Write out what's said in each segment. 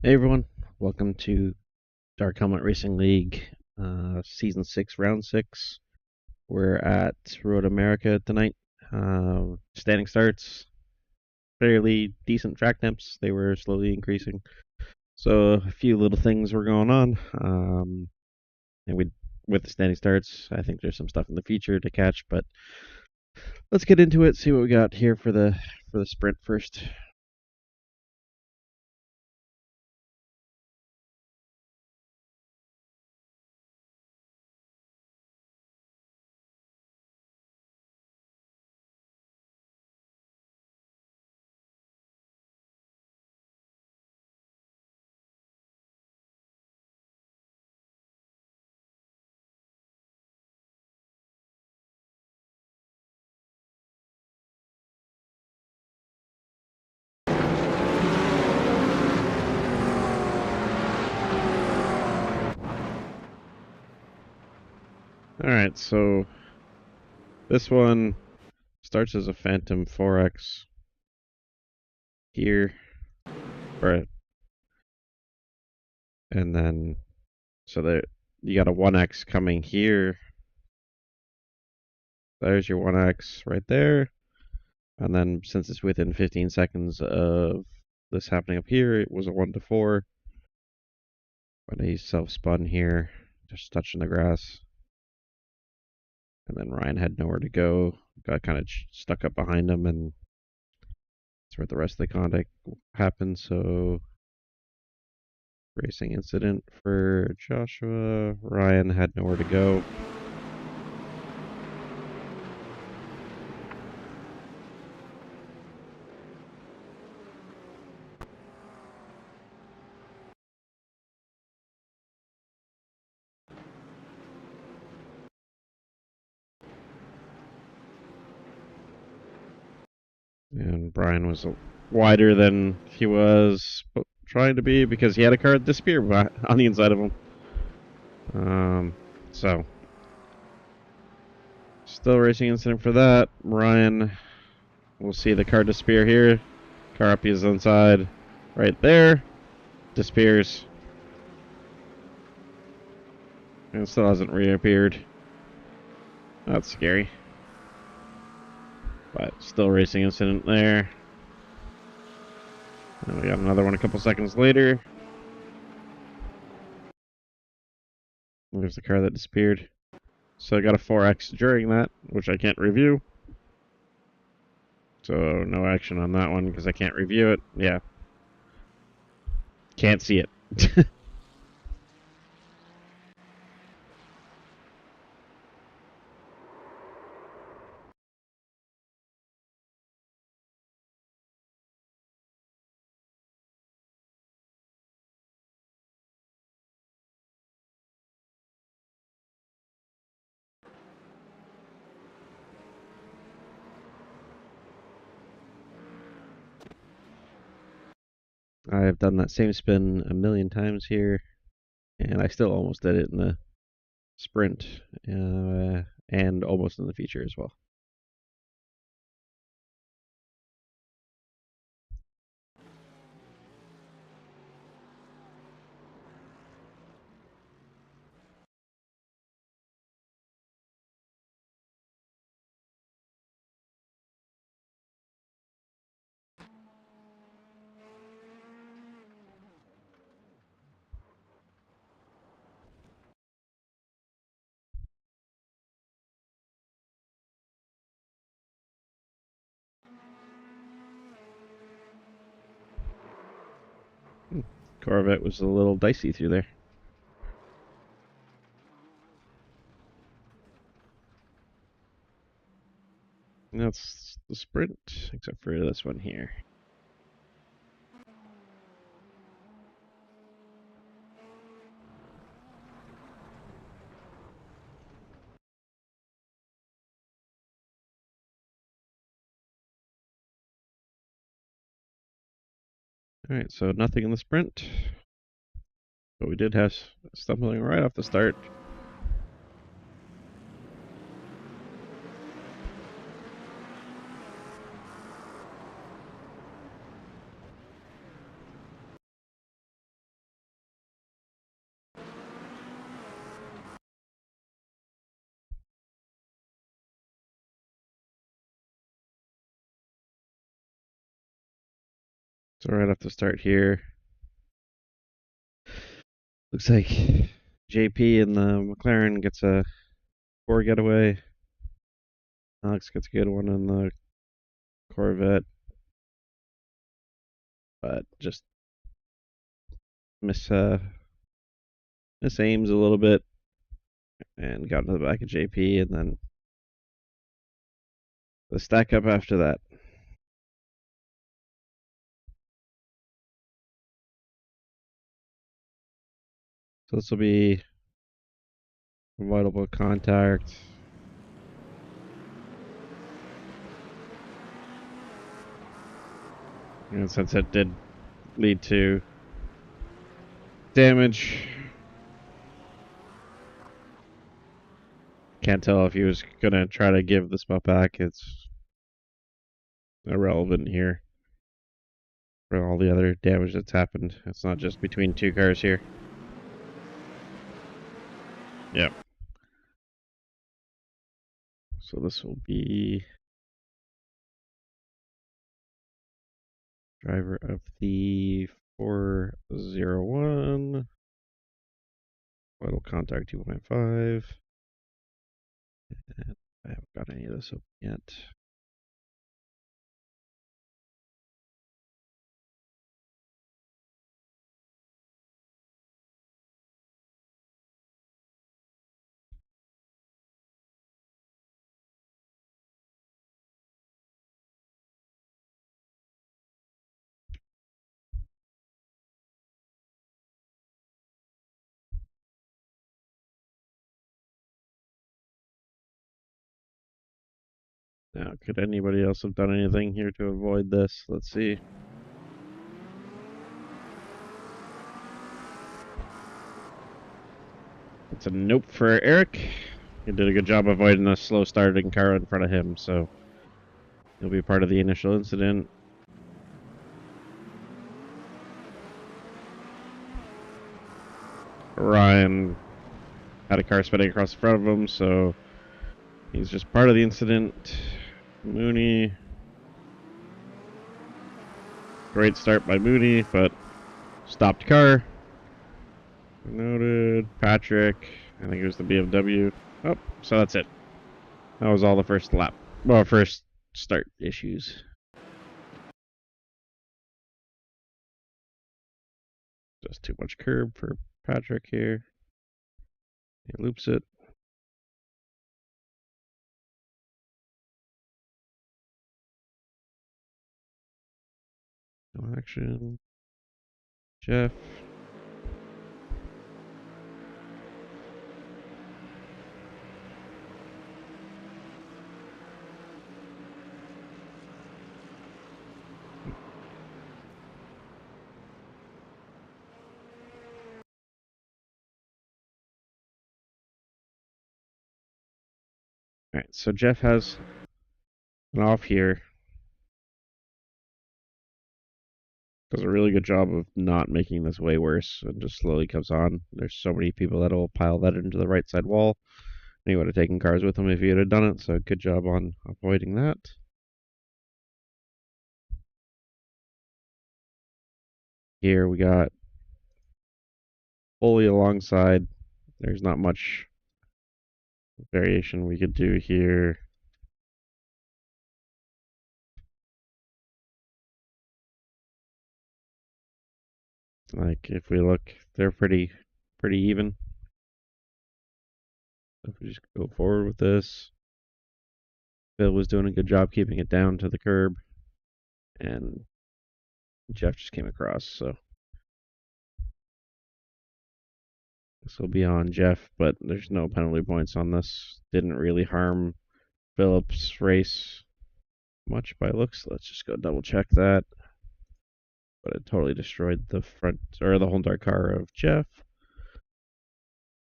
Hey everyone, welcome to Dark Helmet Racing League, Season 6, Round 6. We're at Road America tonight. Standing starts, fairly decent track temps. They were slowly increasing. So a few little things were going on. And with the standing starts, I think there's some stuff in the future to catch, but let's get into it, see what we got here for the sprint first. Alright, so this one starts as a Phantom 4X here, and then so there you got a 1X coming here. There's your 1X right there, and then since it's within 15 seconds of this happening up here, it was a 1 to 4. But he's self-spun here, just touching the grass. And then Ryan had nowhere to go, got kind of stuck up behind him, and that's where the rest of the contact happened. So, racing incident for Joshua. Ryan had nowhere to go. And Brian was wider than he was trying to be because he had a card disappear on the inside of him. So, still racing incident for that. Ryan, we'll see the card disappear here. Car up his inside right there. Disappears. And still hasn't reappeared. That's scary. But still racing incident there. And we got another one a couple seconds later. There's the car that disappeared. So I got a 4X during that, which I can't review. So no action on that one because I can't review it. Yeah. Can't see it. I've done that same spin a million times here, and I still almost did it in the sprint, and almost in the feature as well. Corvette was a little dicey through there. And that's the sprint, except for this one here. Alright, so nothing in the sprint. But we did have stumbling right off the start. So right off the start here, looks like JP in the McLaren gets a 4 getaway. Alex gets a good one in the Corvette, but just miss aims a little bit and got into the back of JP, and then the stack up after that. So this will be avoidable contact. And since it did lead to damage, can't tell if he was gonna try to give the spot back. It's irrelevant here for all the other damage that's happened. It's not just between two cars here. Yep. So this will be driver of the 401. Vital contact 2.5. And I haven't got any of this open yet. Now, could anybody else have done anything here to avoid this? Let's see. It's a nope for Eric. He did a good job avoiding a slow starting car in front of him, so he'll be part of the initial incident. Ryan had a car spinning across the front of him, so he's just part of the incident. Mooney. Great start by Mooney, but stopped car. Noted. Patrick. I think it was the BMW. Oh, so that's it. That was all the first lap. Well, first start issues. Just too much curb for Patrick here. He loops it. No action. Jeff. Alright, so Jeff has an off here. Does a really good job of not making this way worse and just slowly comes on. There's so many people that'll pile that into the right side wall. And he would have taken cars with him if he had done it, so good job on avoiding that. Here we got fully alongside. There's not much variation we could do here. Like if we look, they're pretty even. If we just go forward with this, Bill was doing a good job keeping it down to the curb, and Jeff just came across. So this will be on Jeff, but there's no penalty points on this. Didn't really harm Phillips' race much by looks. Let's just go double check that. But it totally destroyed the front or the Honda car of Jeff.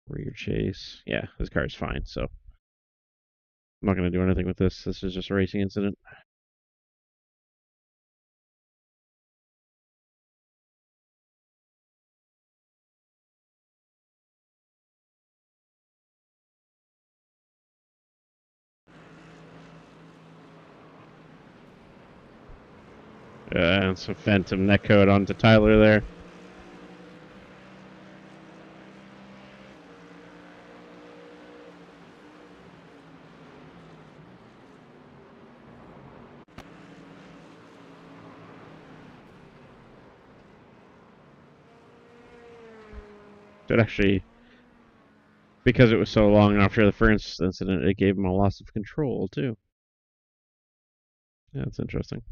Rear chase. Yeah, his car is fine, so I'm not going to do anything with this. This is just a racing incident. And some phantom netcode onto Tyler there. It actually, because it was so long after the first incident, it gave him a loss of control too. Yeah, that's interesting.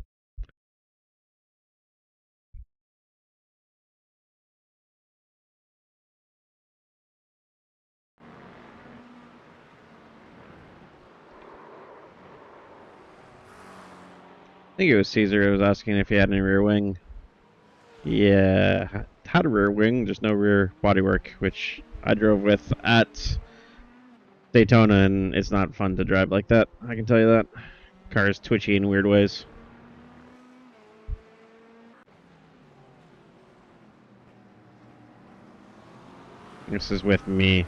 I think it was Caesar who was asking if he had any rear wing. Yeah, had a rear wing, just no rear bodywork, which I drove with at Daytona, and it's not fun to drive like that. I can tell you that. Car is twitchy in weird ways. This is with me.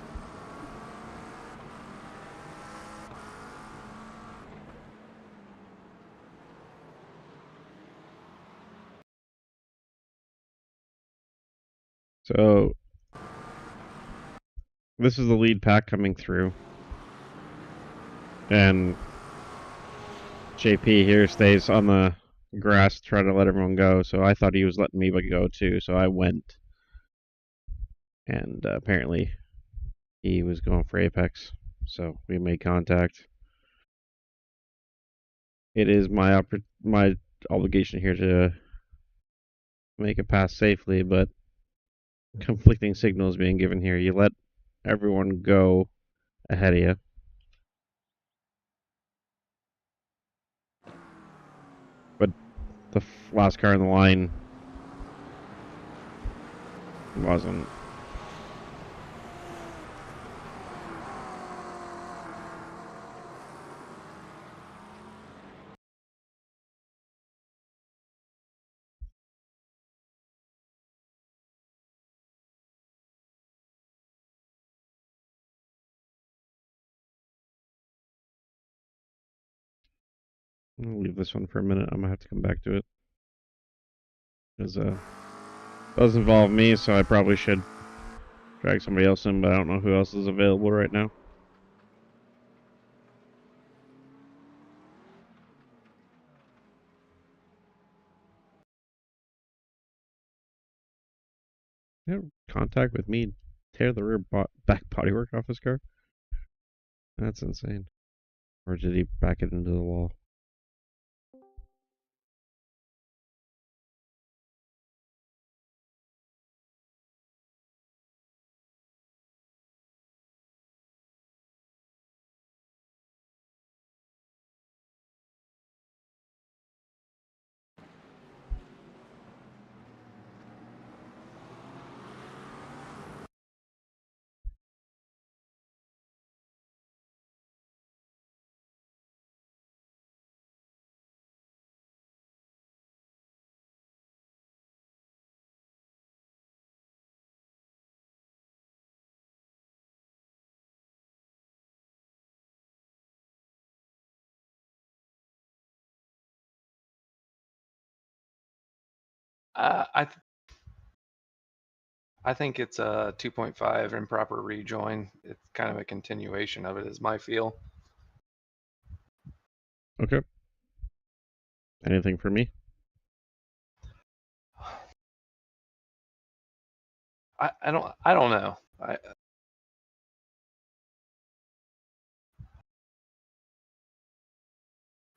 So this is the lead pack coming through, and JP here stays on the grass trying to let everyone go. So I thought he was letting me go too. So I went, and apparently he was going for apex. So we made contact. It is my obligation here to make it pass safely, but conflicting signals being given here. You let everyone go ahead of you, but the last car in the line wasn't. I'll leave this one for a minute. I'm gonna have to come back to it because does involve me, so I probably should drag somebody else in, but I don't know who else is available right now. Yeah, contact with me, tear the rear back bodywork off his car. That's insane. Or did he back it into the wall? I think it's a 2.5 improper rejoin. It's kind of a continuation of it, is my feel. Okay. Anything for me? I don't know.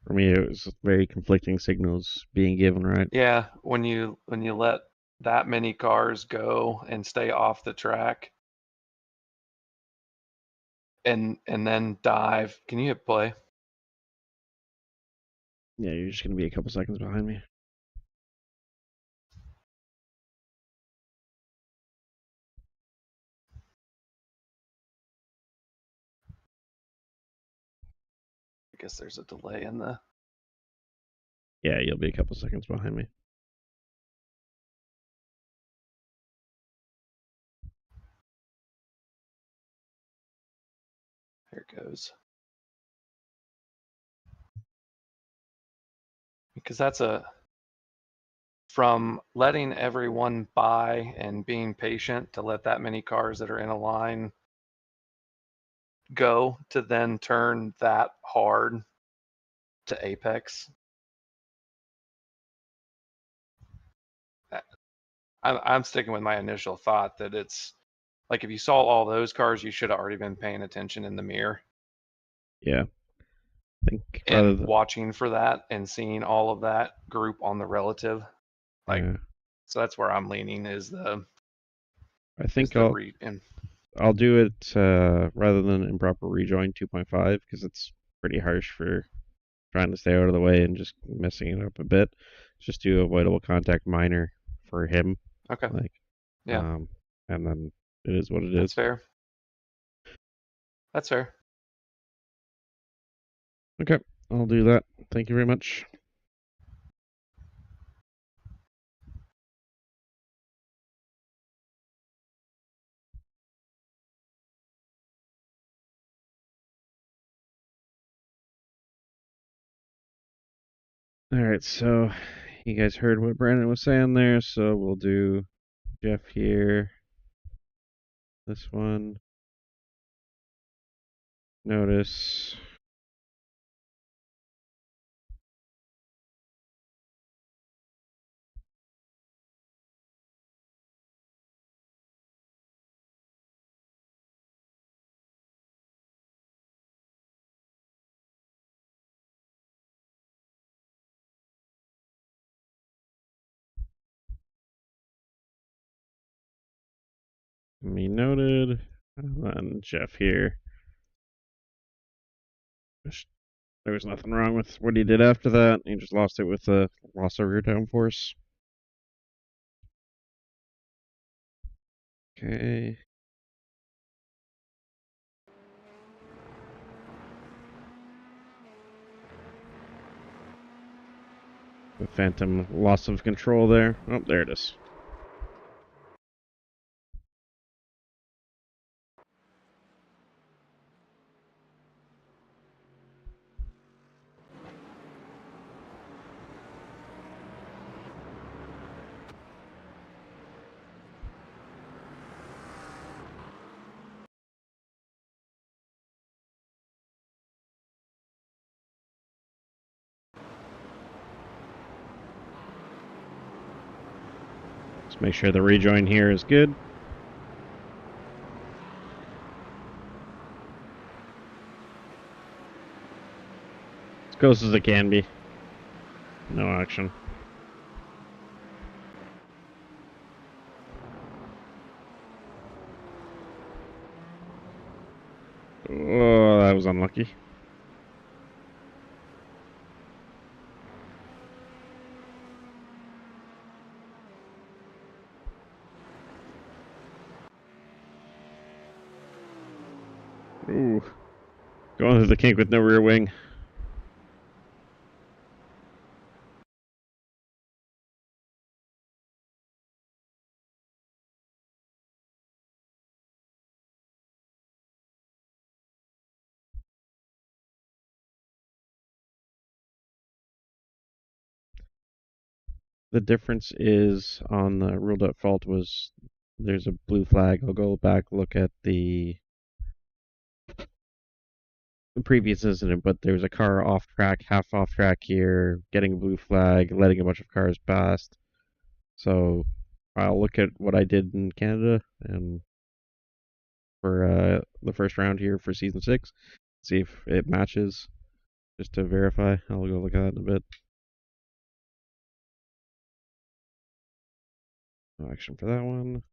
For me, it was very conflicting signals being given, right? Yeah, when you let that many cars go and stay off the track and then dive. Can you hit play? Yeah, you're just going to be a couple seconds behind me. I guess there's a delay in the. Yeah, you'll be a couple seconds behind me. Here it goes. Because that's a from letting everyone buy and being patient to let that many cars that are in a line go to then turn that hard to apex. I'm sticking with my initial thought that it's like if you saw all those cars, you should have already been paying attention in the mirror Yeah. I think rather and than, watching for that and seeing all of that group on the relative. Like, yeah, so that's where I'm leaning is I think the re and I'll do it rather than improper rejoin 2.5 because it's pretty harsh for trying to stay out of the way and just messing it up a bit. Just do avoidable contact minor for him, okay, like, yeah, and then it is what it that's is. fair. That's fair. Okay, I'll do that. Thank you very much. All right, so you guys heard what Brandon was saying there, so we'll do Jeff here. This one. Notice. Me noted. And then Jeff here. There was nothing wrong with what he did after that. He just lost it with the loss of rear downforce. Okay. The phantom loss of control there. Oh, there it is. Let's make sure the rejoin here is good. As close as it can be. No action. Oh, that was unlucky. Ooh. Going through the kink with no rear wing. The difference is on the ruled out fault was there's a blue flag. I'll go back, look at the previous incident, but there was a car off track, half off track here, getting a blue flag, letting a bunch of cars past. So I'll look at what I did in Canada and for the first round here for season 6, see if it matches, just to verify. I'll go look at that in a bit. No action for that one.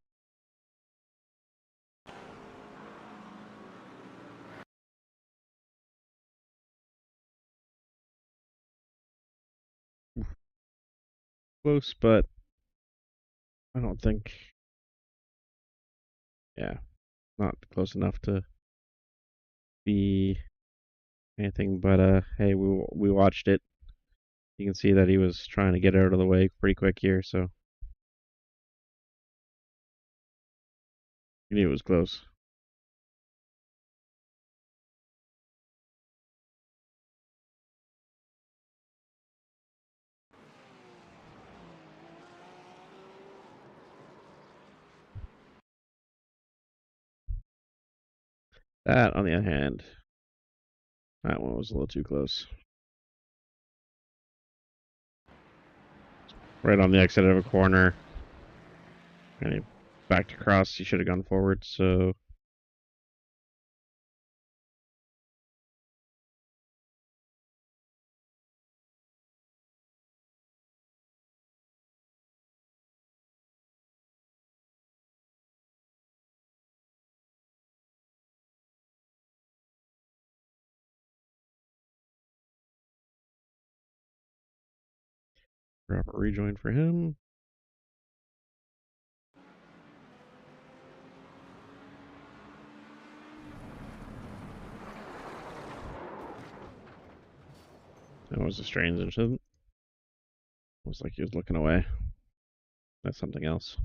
Close, but I don't think. Yeah, not close enough to be anything. But hey, we watched it. You can see that he was trying to get out of the way pretty quick here, so you knew it was close. That, on the other hand, that one was a little too close. Right on the exit of a corner. And he backed across. He should have gone forward, so. Proper rejoin for him. That was a strange incident. It was like he was looking away. That's something else.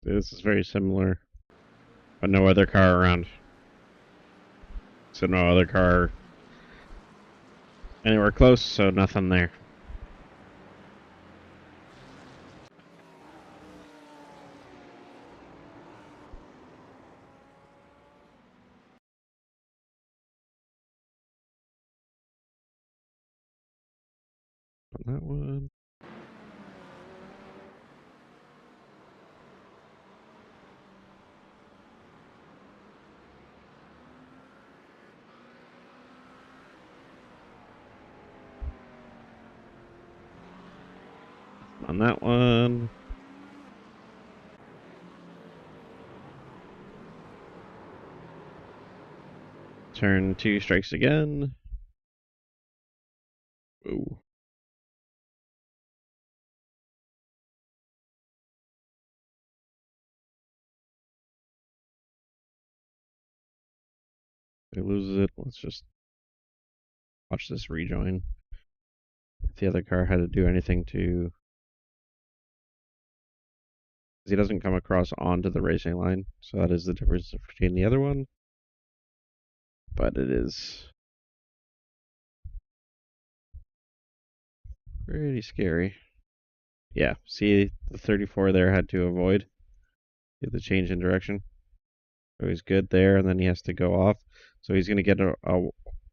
This is very similar, but no other car around. So no other car anywhere close, so nothing there. On that one. On that one. Turn 2 strikes again. Ooh. He loses it. Let's just watch this rejoin. If the other car had to do anything to. He doesn't come across onto the racing line, so that is the difference between the other one. But it is pretty scary. Yeah, see, the 34 there had to avoid the change in direction. So he's good there, and then he has to go off. So he's going to get an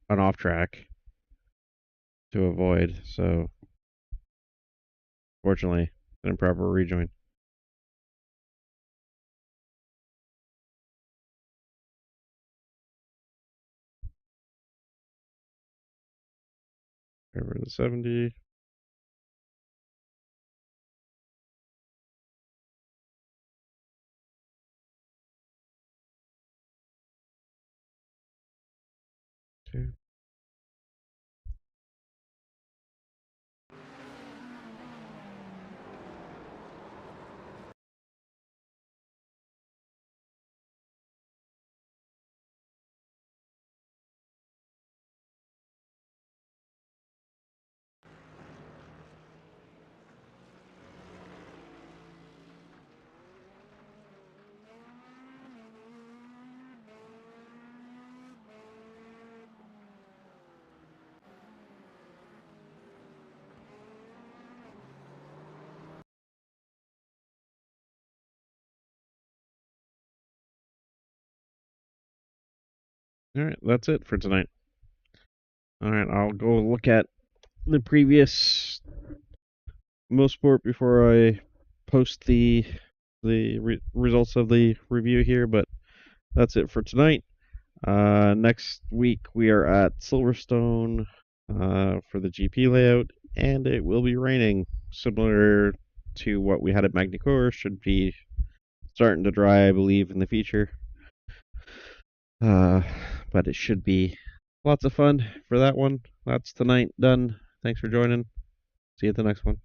off track to avoid. So, fortunately, an improper rejoin. Over the 70. Two. All right, that's it for tonight. All right, I'll go look at the previous Mosport before I post the results of the review here, but that's it for tonight. Next week we are at Silverstone for the GP layout, and it will be raining, similar to what we had at Magny-Cours. Should be starting to dry, I believe, in the future. But it should be lots of fun for that one. That's tonight done. Thanks for joining. See you at the next one.